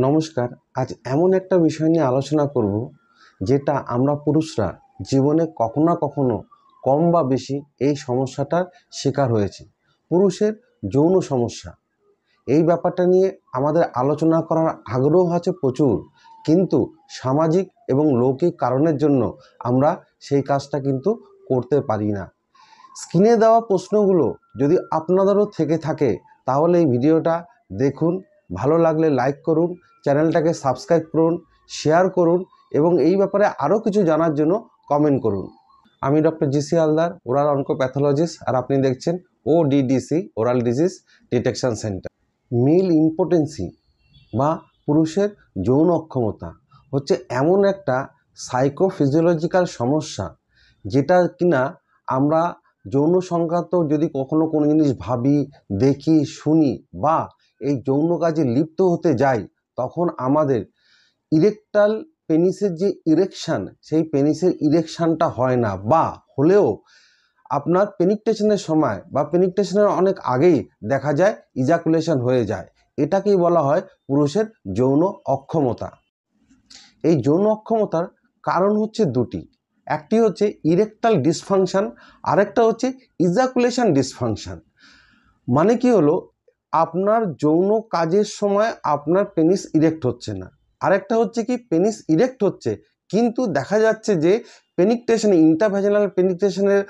নমস্কার। আজ এমন একটা বিষয় নিয়ে আলোচনা করব যেটা আমরা পুরুষরা জীবনে কখনো না কখনো কম বা বেশি এই সমস্যাটার শিকার হয়েছি। পুরুষের যৌন সমস্যা, এই ব্যাপারটা নিয়ে আমাদের আলোচনা করার আগ্রহ আছে প্রচুর, কিন্তু সামাজিক এবং লৌকিক কারণের জন্য আমরা সেই কাজটা কিন্তু করতে পারি না। স্ক্রিনে দেওয়া প্রশ্নগুলো যদি আপনাদেরও থেকে থাকে তাহলে এই ভিডিওটা দেখুন, ভালো লাগলে লাইক করুন, চ্যানেলটাকে সাবস্ক্রাইব করুন, শেয়ার করুন এবং এই ব্যাপারে আরও কিছু জানার জন্য কমেন্ট করুন। আমি doctor GC Haldar, oral oncopathologist, আর আপনি দেখছেন ODDC, oral disease detection centre. Male impotency বা পুরুষের যৌন অক্ষমতা হচ্ছে এমন একটা সাইকোফিজিওলজিক্যাল সমস্যা যেটা কিনা আমরা যৌন সংক্রান্ত যদি কখনো কোনো জিনিস ভাবি, দেখি, শুনি বা এই যৌন কাজে লিপ্ত হতে যাই, তখন আমাদের ইরেকটাল পেনিসের যে ইরেকশান, সেই পেনিসের ইরেকশানটা হয় না, বা হলেও আপনার পেনিট্রেশনের সময় বা পেনিট্রেশনের অনেক আগেই দেখা যায় ইজাকুলেশন হয়ে যায়। এটাকেই বলা হয় পুরুষের যৌন অক্ষমতা। এই যৌন অক্ষমতার কারণ হচ্ছে দুটি, একটি হচ্ছে ইরেকটাল ডিসফাংশন, আরেকটা হচ্ছে ইজাকুলেশন ডিসফাংশন। মানে কি হলো, আপনার যৌন কাজের সময় আপনার পেনিস ইরেক্ট হচ্ছে না, আরেকটা হচ্ছে কি পেনিস ইরেক্ট হচ্ছে কিন্তু দেখা যাচ্ছে যে পেনিট্রেশন, ইন্টারভ্যাজিনাল পেনিট্রেশনের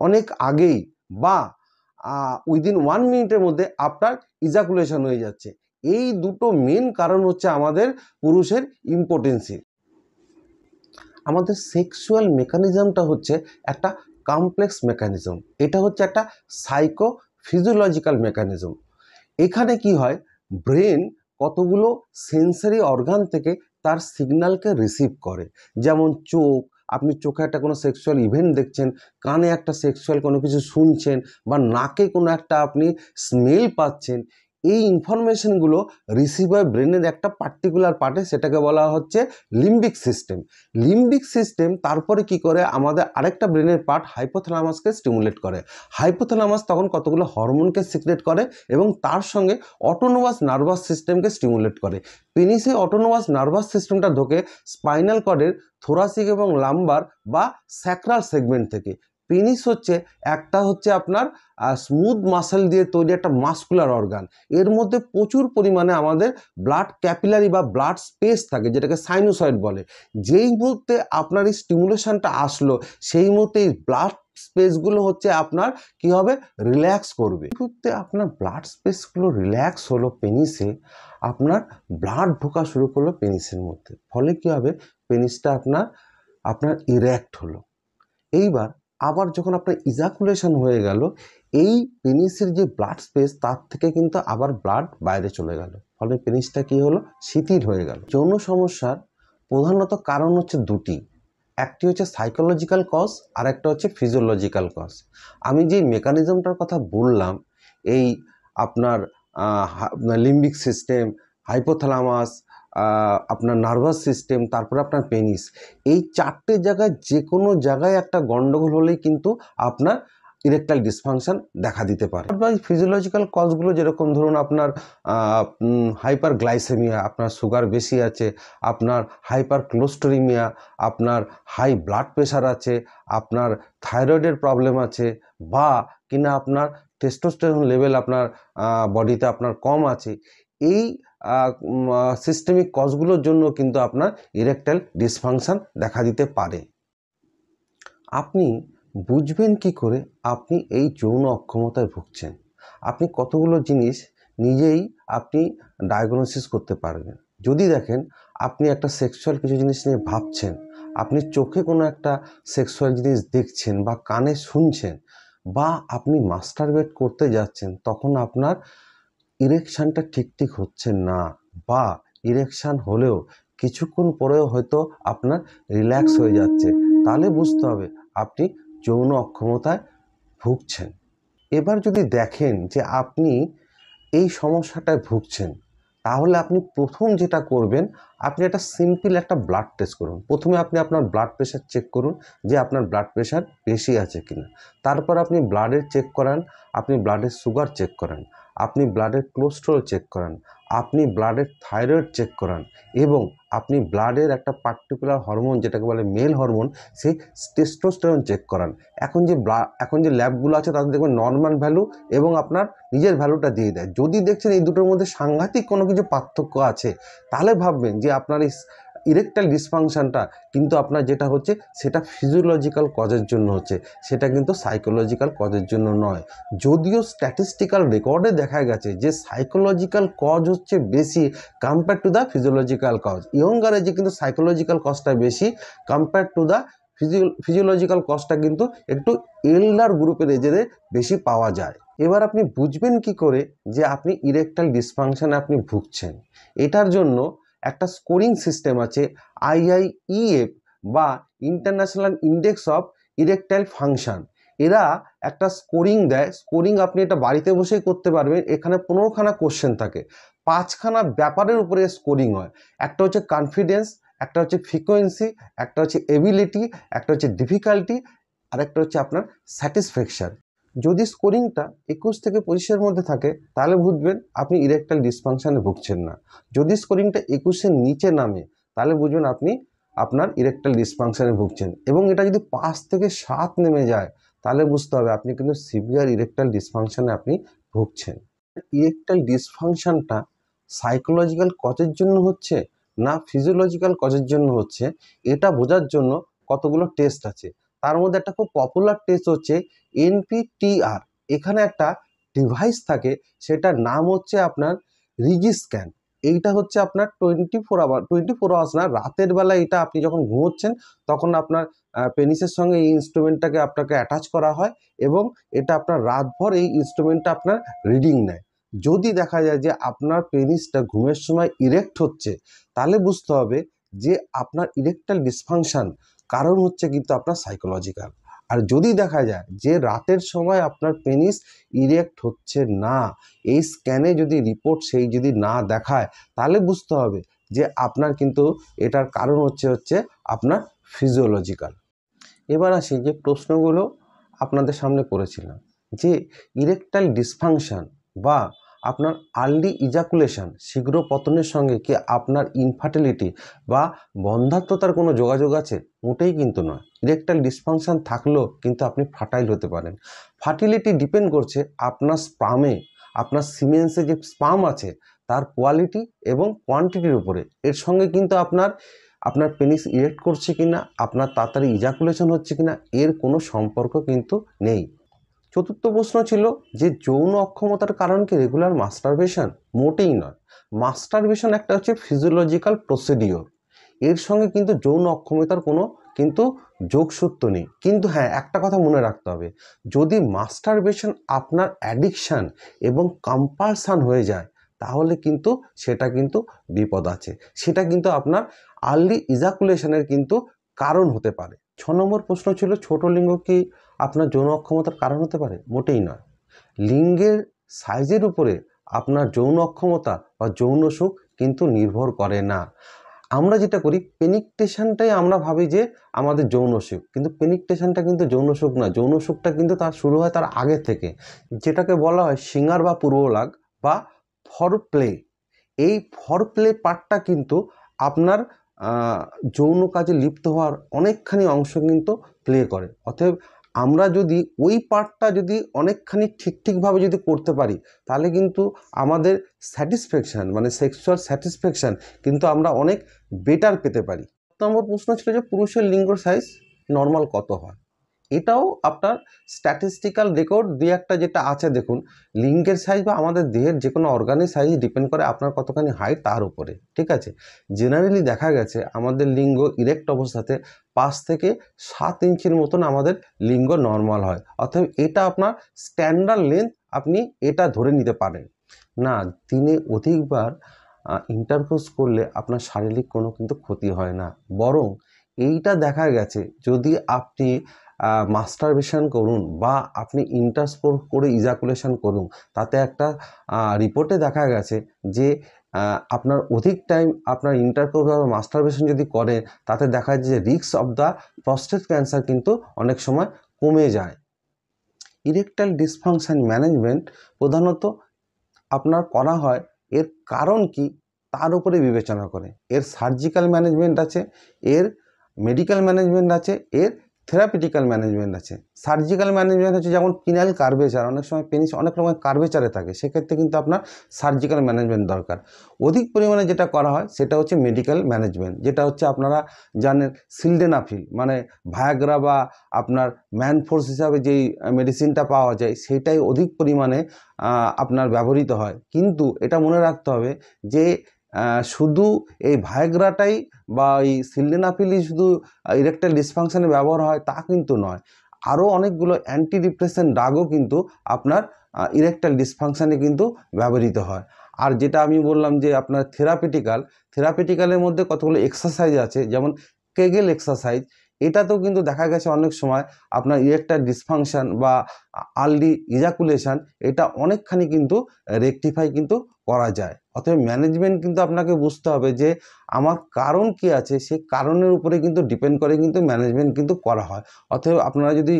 অনেক আগেই বা উইদিন 1 মিনিটের মধ্যে আপনার ইজাকুলেশন হয়ে যাচ্ছে। এই দুটো মেন কারণ হচ্ছে আমাদের পুরুষের ইম্পোটেন্সি। আমাদের সেক্সুয়াল মেকানিজমটা হচ্ছে একটা কমপ্লেক্স মেকানিজম, এটা হচ্ছে একটা সাইকো ফিজিওলজিক্যাল মেকানিজম। এখানে কি হয়, ব্রেন কতগুলো সেন্সারি অর্গান থেকে তার সিগন্যালকে রিসিভ করে। যেমন চোখ, আপনি চোখে একটা কোনো সেক্সুয়াল ইভেন্ট দেখছেন, কানে একটা সেক্সুয়াল কোনো কিছু শুনছেন, বা নাকে কোনো একটা আপনি স্মেল পাচ্ছেন। এই ইনফরমেশনগুলো রিসিভ হয় ব্রেনের একটা পার্টিকুলার পার্টে, সেটাকে বলা হচ্ছে লিম্বিক সিস্টেম। লিম্বিক সিস্টেম তারপরে কি করে, আমাদের আরেকটা ব্রেনের পার্ট হাইপোথ্যালামাসকে স্টিমুলেট করে। হাইপোথ্যালামাস তখন কতগুলো হরমোনকে সিক্রেট করে এবং তার সঙ্গে অটোনোমাস নার্ভাস সিস্টেমকে স্টিমুলেট করে। পেনিসে অটোনোমাস নার্ভাস সিস্টেমটা ঢোকে স্পাইনাল কর্ডের থোরাসিক এবং লাম্বার বা স্যাক্রাল সেগমেন্ট থেকে। পেনিস হচ্ছে একটা হচ্ছে আপনার স্মুথ মাসেল দিয়ে তৈরি একটা মাসকুলার অর্গান। এর মধ্যে প্রচুর পরিমাণে আমাদের ব্লাড ক্যাপিলারি বা ব্লাড স্পেস থাকে, যেটাকে সাইনোসয়েড বলে। যেই মুহূর্তে আপনার এই স্টিমুলেশনটা আসলো, সেই মুহূর্তে এই ব্লাড স্পেসগুলো হচ্ছে আপনার কি হবে, রিল্যাক্স করবে। মুহূর্তে আপনার ব্লাড স্পেসগুলো রিল্যাক্স হলো পেনিসে, আপনার ব্লাড ঢোকা শুরু করলো পেনিসের মধ্যে, ফলে কি হবে, পেনিসটা আপনার ইরেক্ট হলো। এইবার আবার যখন আপনার ইজাকুলেশন হয়ে গেল, এই পেনিসের যে ব্লাড স্পেস তার থেকে কিন্তু আবার ব্লাড বাইরে চলে গেল, ফলে পেনিসটা কি হলো, শিথিল হয়ে গেল। যৌন সমস্যার প্রধানত কারণ হচ্ছে দুটি, একটি হচ্ছে সাইকোলজিক্যাল কজ, আর একটা হচ্ছে ফিজিওলজিক্যাল কজ। আমি যে মেকানিজমটার কথা বললাম, এই আপনার লিম্বিক সিস্টেম, হাইপোথ্যালামাস, আপনার নার্ভাস সিস্টেম, তারপরে আপনার পেনিস, এই চারটে জায়গায় যে কোনো জায়গায় একটা গন্ডগোল হলেই কিন্তু আপনার ইরেকটাইল ডিসফাংশন দেখা দিতে পারে। বা ফিজিওলজিক্যাল কজগুলো যেরকম ধরুন আপনার হাইপার গ্লাইসেমিয়া, আপনার সুগার বেশি আছে, আপনার হাইপার ক্লোস্টোরিমিয়া, আপনার হাই ব্লাড প্রেশার আছে, আপনার থাইরয়েডের প্রবলেম আছে, বা কিনা আপনার টেস্টোস্টেরন লেভেল আপনার বডিতে আপনার কম আছে। এই সিস্টেমিক কজগুলোর জন্য কিন্তু আপনার ইরেকটাইল ডিসফাংশন দেখা দিতে পারে। আপনি বুঝবেন কি করে আপনি এই যৌন অক্ষমতায় ভুগছেন? আপনি কতগুলো জিনিস নিজেই আপনি ডায়াগনোসিস করতে পারবেন। যদি দেখেন আপনি একটা সেক্সুয়াল কিছু জিনিস নিয়ে ভাবছেন, আপনি চোখে কোনো একটা সেক্সুয়াল জিনিস দেখছেন বা কানে শুনছেন, বা আপনি মাস্টারবেট করতে যাচ্ছেন, তখন আপনার ইরেকশানটা ঠিক হচ্ছে না, বা ইরেকশান হলেও কিছুক্ষণ পরেও হয়তো আপনার রিল্যাক্স হয়ে যাচ্ছে, তাহলে বুঝতে হবে আপনি যৌন অক্ষমতায় ভুগছেন। এবার যদি দেখেন যে আপনি এই সমস্যাটায় ভুগছেন, তাহলে আপনি প্রথম যেটা করবেন, আপনি একটা সিম্পল একটা ব্লাড টেস্ট করুন। প্রথমে আপনি আপনার ব্লাড প্রেশার চেক করুন যে আপনার ব্লাড প্রেশার বেশি আছে কিনা। তারপর আপনি ব্লাডের চেক করান, আপনি ব্লাডের সুগার চেক করান, আপনি ব্লাডের কোলেস্টেরল চেক করান, আপনি ব্লাডের থাইরয়েড চেক করান এবং আপনি ব্লাডের একটা পার্টিকুলার হরমোন যেটাকে বলে মেল হরমোন সেই টেস্টোস্টেরন চেক করান। এখন যে ল্যাবগুলো আছে তাদের দেখবেন নর্মাল ভ্যালু এবং আপনার নিজের ভ্যালুটা দিয়ে দেয়। যদি দেখছেন এই দুটোর মধ্যে সাংঘাতিক কোনো কিছু পার্থক্য আছে তাহলে ভাববেন যে আপনার এই ইরেকটাইল ডিসফাংশনটা কিন্তু আপনার যেটা হচ্ছে সেটা ফিজিওলজিক্যাল কজের জন্য হচ্ছে, সেটা কিন্তু সাইকোলজিক্যাল কজের জন্য নয়। যদিও স্ট্যাটিস্টিক্যাল রেকর্ডে দেখা গেছে যে সাইকোলজিক্যাল কজ হচ্ছে বেশি compare to the physiological cause, younger এজে কিন্তু সাইকোলজিক্যাল কজটা বেশি কম্পেয়ার টু দ্য ফিজিওলজিক্যাল কজটা কিন্তু একটু এল্ডার গ্রুপের এজেদের বেশি পাওয়া যায়। এবার আপনি বুঝবেন কি করে যে আপনি ইরেকটাইল ডিসফাংশনে আপনি ভুগছেন। এটার জন্য একটা স্কোরিং সিস্টেম আছে, IIEF বা international index of erectile function. এরা একটা স্কোরিং দেয়, স্কোরিং আপনি এটা বাড়িতে বসেই করতে পারবেন। এখানে 15খানা কোশ্চেন থাকে, 5খানা ব্যাপারের উপরে স্কোরিং হয়। একটা হচ্ছে কনফিডেন্স, একটা হচ্ছে ফ্রিকোয়েন্সি, একটা হচ্ছে এবিলিটি, একটা হচ্ছে ডিফিকাল্টি, আর একটা হচ্ছে আপনার স্যাটিসফ্যাকশন। যদি স্কোরিংটা 21 থেকে 25-এর মধ্যে থাকে তাহলে বুঝবেন আপনি ইরেকটাইল ডিসফাংশনে ভুগছেন না। যদি স্কোরিংটা 21-এর নিচে নামে তাহলে বুঝবেন আপনি আপনার ইরেকটাইল ডিসফাংশনে ভুগছেন। এবং এটা যদি 5 থেকে 7 নেমে যায় তাহলে বুঝতে হবে আপনি কিন্তু সিভিয়ার ইরেকটাইল ডিসফাংশনে আপনি ভুগছেন। ইরেকটাইল ডিসফাংশনটা সাইকোলজিক্যাল কজের জন্য হচ্ছে না ফিজিওলজিক্যাল কজের জন্য হচ্ছে, এটা বোঝার জন্য কতগুলো টেস্ট আছে। তার মধ্যে একটা খুব পপুলার টেস্ট হচ্ছে NPTR। এখানে একটা ডিভাইস থাকে, সেটার নাম হচ্ছে আপনার রিজি স্ক্যান। এইটা হচ্ছে আপনার 24 আওয়ার্স না, রাতের বেলা এটা আপনি যখন ঘুমোচ্ছেন তখন আপনার পেনিসের সঙ্গে এই ইনস্ট্রুমেন্টটাকে আপনাকে অ্যাটাচ করা হয় এবং এটা আপনার রাতভর এই ইনস্ট্রুমেন্টটা আপনার রিডিং নেয়। যদি দেখা যায় যে আপনার পেনিসটা ঘুমের সময় ইরেক্ট হচ্ছে তাহলে বুঝতে হবে যে আপনার ইরেকটাইল ডিসফাংশন কারণ হচ্ছে কিন্তু আপনার সাইকোলজিক্যাল। আর যদি দেখা যায় যে রাতের সময় আপনার পেনিস ইরেক্ট হচ্ছে না, এই স্ক্যানে যদি রিপোর্ট সেই যদি না দেখায় তাহলে বুঝতে হবে যে আপনার কিন্তু এটার কারণ হচ্ছে আপনার ফিজিওলজিক্যাল। এবার আসি যে প্রশ্নগুলো আপনাদের সামনে করেছিলাম যে ইরেকটাইল ডিসফাংশন বা আপনার আর্লি ইজাকুলেশন শীঘ্র পতনের সঙ্গে কি আপনার ইনফার্টিলিটি বা বন্ধ্যাত্বতার কোনো যোগাযোগ আছে? মোটেই কিন্তু নয়। ইরেকটাইল ডিসফাংশন থাকলেও কিন্তু আপনি ফার্টাইল হতে পারেন। ফার্টিলিটি ডিপেন্ড করছে আপনার স্পামে, আপনার সিমেন্সে যে স্পাম আছে তার কোয়ালিটি এবং কোয়ান্টিটির উপরে। এর সঙ্গে কিন্তু আপনার পেনিস ইরেক্ট করছে কিনা, আপনার তাড়াতাড়ি ইজাকুলেশন হচ্ছে কিনা এর কোনো সম্পর্ক কিন্তু নেই। চতুর্থ প্রশ্ন ছিল যে যৌন অক্ষমতার কারণ কি রেগুলার মাস্টারবেশন? মোটেই নয়। মাস্টারবেশন একটা হচ্ছে ফিজিওলজিক্যাল প্রসিডিওর, এর সঙ্গে কিন্তু যৌন অক্ষমতার কোনো কিন্তু যোগসূত্র নেই। কিন্তু হ্যাঁ, একটা কথা মনে রাখতে হবে, যদি মাস্টারবেশন আপনার অ্যাডিকশান এবং কম্পালশন হয়ে যায় তাহলে কিন্তু সেটা কিন্তু বিপদ আছে, সেটা কিন্তু আপনার আর্লি ইজাকুলেশনের কিন্তু কারণ হতে পারে। 6 নম্বর প্রশ্ন ছিল ছোট লিঙ্গ কি আপনার যৌন অক্ষমতার কারণ হতে পারে? মোটেই নয়। লিঙ্গের সাইজের উপরে আপনার যৌন অক্ষমতা বা যৌন সুখ কিন্তু নির্ভর করে না। আমরা যেটা করি পেনিট্রেশনটাই আমরা ভাবি যে আমাদের যৌন সুখ, কিন্তু পেনিট্রেশনটা কিন্তু যৌন সুখ না। যৌন সুখটা কিন্তু তার শুরু হয় তার আগে থেকে, যেটাকে বলা হয় সিঙ্গার বা পূর্বলাগ বা ফরপ্লে। এই ফরপ্লে পার্টটা কিন্তু আপনার যৌন কাজে লিপ্ত হওয়ার অনেকখানি অংশ কিন্তু প্লে করে। অতএব আমরা যদি ওই পার্টটা যদি অনেকখানি ঠিকভাবে যদি করতে পারি তাহলে কিন্তু আমাদের স্যাটিসফ্যাকশান মানে সেক্সুয়াল স্যাটিসফ্যাকশান কিন্তু আমরা অনেক বেটার পেতে পারি। 7 নম্বর প্রশ্ন ছিল যে পুরুষের লিঙ্গ সাইজ নর্মাল কত হয়? এটাও আপনার স্ট্যাটিস্টিক্যাল রেকর্ড দুই একটা যেটা আছে দেখুন, লিঙ্গের সাইজ বা আমাদের দেহের যে কোনো অর্গানের সাইজ ডিপেন্ড করে আপনার কতখানি হাইট তার উপরে, ঠিক আছে। জেনারেলি দেখা গেছে আমাদের লিঙ্গ ইরেক্ট অবস্থাতে 5 থেকে 7 ইঞ্চির মতন আমাদের লিঙ্গ নর্মাল হয়। অতএব এটা আপনার স্ট্যান্ডার্ড লেন্থ, আপনি এটা ধরে নিতে পারেন না। দিনে অধিকবার ইন্টারকোর্স করলে আপনার শারীরিক কোনো কিন্তু ক্ষতি হয় না, বরং এইটা দেখা গেছে যদি আপনি মাস্টারবেশন করুন বা আপনি ইন্টারকোর্স করে ইজাকুলেশন করুন, তাতে একটা রিপোর্টে দেখা গেছে যে আপনার অধিক টাইম আপনার ইন্টারকোর্স বা মাস্টারবেশন যদি করেন তাতে দেখা যায় যে risk of the prostate cancer কিন্তু অনেক সময় কমে যায়। ইরেকটাইল ডিসফাংশন ম্যানেজমেন্ট প্রধানত আপনার করা হয় এর কারণ কি তার উপরে বিবেচনা করে। এর সার্জিক্যাল ম্যানেজমেন্ট আছে, এর মেডিকেল ম্যানেজমেন্ট আছে, এর থেরাপিউটিক্যাল ম্যানেজমেন্ট আছে। সার্জিক্যাল ম্যানেজমেন্ট হচ্ছে যেমন পিনাইল কার্ভেচার, অনেক সময় পেনিস অনেক রকমের কার্ভেচারে থাকে, সেক্ষেত্রে কিন্তু আপনার সার্জিক্যাল ম্যানেজমেন্ট দরকার। অধিক পরিমাণে যেটা করা হয় সেটা হচ্ছে মেডিকেল ম্যানেজমেন্ট, যেটা হচ্ছে আপনারা জানেন সিলডেনাফিল, মানে ভায়াগ্রা বা আপনার ম্যান ফোর্স হিসাবে যেই মেডিসিনটা পাওয়া যায় সেটাই অধিক পরিমাণে আপনার ব্যবহৃত হয়। কিন্তু এটা মনে রাখতে হবে যে শুধু এই ভায়াগ্রাটাই বা এই সিলডেনাফিলই শুধু ইরেকটাইল ডিসফাংশনে ব্যবহার হয় তা কিন্তু নয়। আরও অনেকগুলো অ্যান্টি ডিপ্রেসেন্ট ড্রাগও কিন্তু আপনার ইরেকটাইল ডিসফাংশনে কিন্তু ব্যবহৃত হয়। আর যেটা আমি বললাম যে আপনার থেরাপিউটিক্যালের মধ্যে কতগুলো এক্সারসাইজ আছে, যেমন কেগেল এক্সারসাইজ। এটাতেও কিন্তু দেখা গেছে অনেক সময় আপনার ইরেকটাইল ডিসফাংশন বা আর্লি ইজাকুলেশন এটা অনেকখানি কিন্তু রেকটিফাই কিন্তু করা যায়। অতএব ম্যানেজমেন্ট কিন্তু আপনাকে বুঝতে হবে যে আমার কারণ কি আছে, সেই কারণের উপরে কিন্তু ডিপেন্ড করে কিন্তু ম্যানেজমেন্ট কিন্তু করা হয়। অতএব আপনারা যদি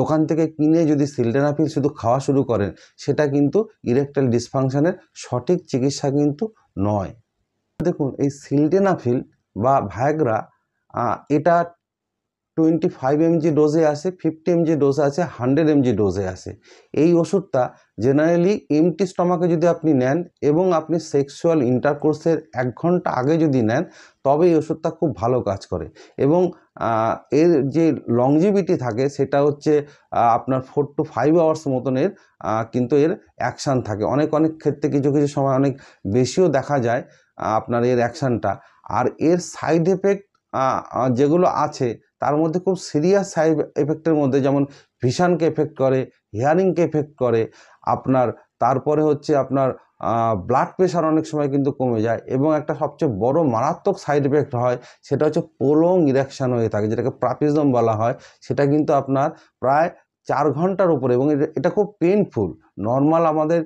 দোকান থেকে কিনে যদি সিলডেনাফিল শুধু খাওয়া শুরু করেন, সেটা কিন্তু ইরেকটাইল ডিসফাংশনের সঠিক চিকিৎসা কিন্তু নয়। দেখুন, এই সিলডেনাফিল বা ভায়াগ্রা এটা 25 mg ডোজে আসে, 50 mg ডোজে আছে, 100 mg ডোজে আসে। এই ওষুধটা জেনারেলি এমটি স্টমাকে যদি আপনি নেন এবং আপনি সেক্সুয়াল ইন্টারকোর্সের 1 ঘন্টা আগে যদি নেন, তবে এই ওষুধটা খুব ভালো কাজ করে। এবং এর যে লংজিভিটি থাকে সেটা হচ্ছে আপনার 4 to 5 আওয়ার্স মতনের কিন্তু এর অ্যাকশান থাকে। অনেক ক্ষেত্রে কিছু সময় অনেক বেশিও দেখা যায় আপনার এর অ্যাকশানটা। আর এর সাইড এফেক্ট যেগুলো আছে তার মধ্যে খুব সিরিয়াস সাইড এফেক্টের মধ্যে যেমন ভিশনকে এফেক্ট করে, হিয়ারিংকে এফেক্ট করে আপনার, তারপরে হচ্ছে আপনার ব্লাড প্রেশার অনেক সময় কিন্তু কমে যায়, এবং একটা সবচেয়ে বড় মারাত্মক সাইড এফেক্ট হয় সেটা হচ্ছে প্রলং ইরেকশন হয়ে থাকে, যেটাকে প্রাপিজম বলা হয়। সেটা কিন্তু আপনার প্রায় 4 ঘন্টার উপরে, এবং এটা খুব পেনফুল। নর্মাল আমাদের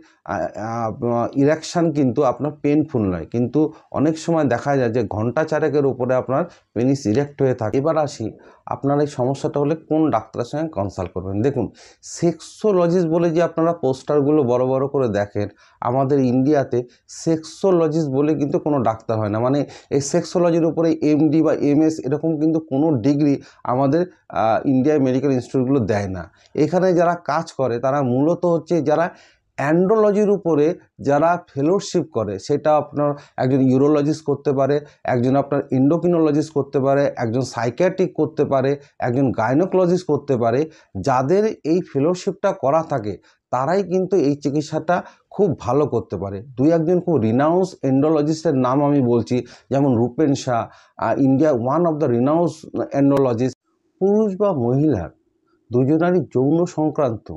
ইরেকশন কিন্তু আপনার পেনফুল নয়, কিন্তু অনেক সময় দেখা যায় যে ঘন্টা 4 উপরে আপনার পেনিস ইরেক্ট হয়ে থাকে। এবার আসি আপনার এই সমস্যাটা হলে কোন ডাক্তারের সঙ্গে কনসাল্ট করবেন। দেখুন, সেক্সোলজিস্ট বলে যে আপনারা পোস্টারগুলো বড় বড় করে দেখেন, আমাদের ইন্ডিয়াতে সেক্সোলজিস্ট বলে কিন্তু কোনো ডাক্তার হয় না। মানে এই সেক্সোলজির উপরে এমডি বা এমএস এরকম কিন্তু কোনো ডিগ্রি আমাদের ইন্ডিয়ায় মেডিকেল ইনস্টিটিউটগুলো দেয় না। এখানে যারা কাজ করে তারা মূলত হচ্ছে যারা অ্যান্ড্রোলজির উপরে যারা ফেলোশিপ করে, সেটা আপনার একজন ইউরোলজিস্ট করতে পারে, একজন আপনার এন্ডোক্রিনোলজিস্ট করতে পারে, একজন সাইকিয়াট্রিক করতে পারে, একজন গাইনোকোলজিস্ট করতে পারে। যাদের এই ফেলোশিপটা করা থাকে তারাই কিন্তু এই চিকিৎসাটা খুব ভালো করতে পারে। 2-1 খুব রিনাউন্স এন্ডোলজিস্টের নাম আমি বলছি, যেমন Rupen Shah, India one of the renowned andrologist. পুরুষ বা মহিলার দুজনারই যৌন সংক্রান্ত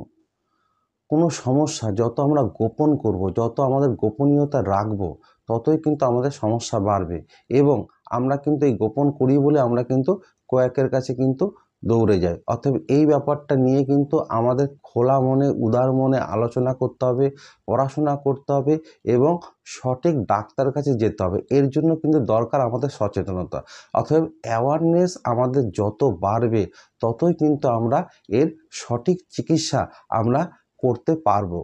কোনো সমস্যা যত আমরা গোপন করব, যত আমাদের গোপনীয়তা রাখবো, ততই কিন্তু আমাদের সমস্যা বাড়বে। এবং আমরা কিন্তু এই গোপন করি বলে আমরা কিন্তু কয়েকের কাছে কিন্তু দৌড়ে যাই। অতএব এই ব্যাপারটা নিয়ে কিন্তু আমাদের খোলা মনে, উদার মনে আলোচনা করতে হবে, পড়াশোনা করতে হবে এবং সঠিক ডাক্তারের কাছে যেতে হবে। এর জন্য কিন্তু দরকার আমাদের সচেতনতা। অতএব অ্যাওয়ারনেস আমাদের যত বাড়বে, ততই কিন্তু আমরা এর সঠিক চিকিৎসা আমরা করতে পারবো।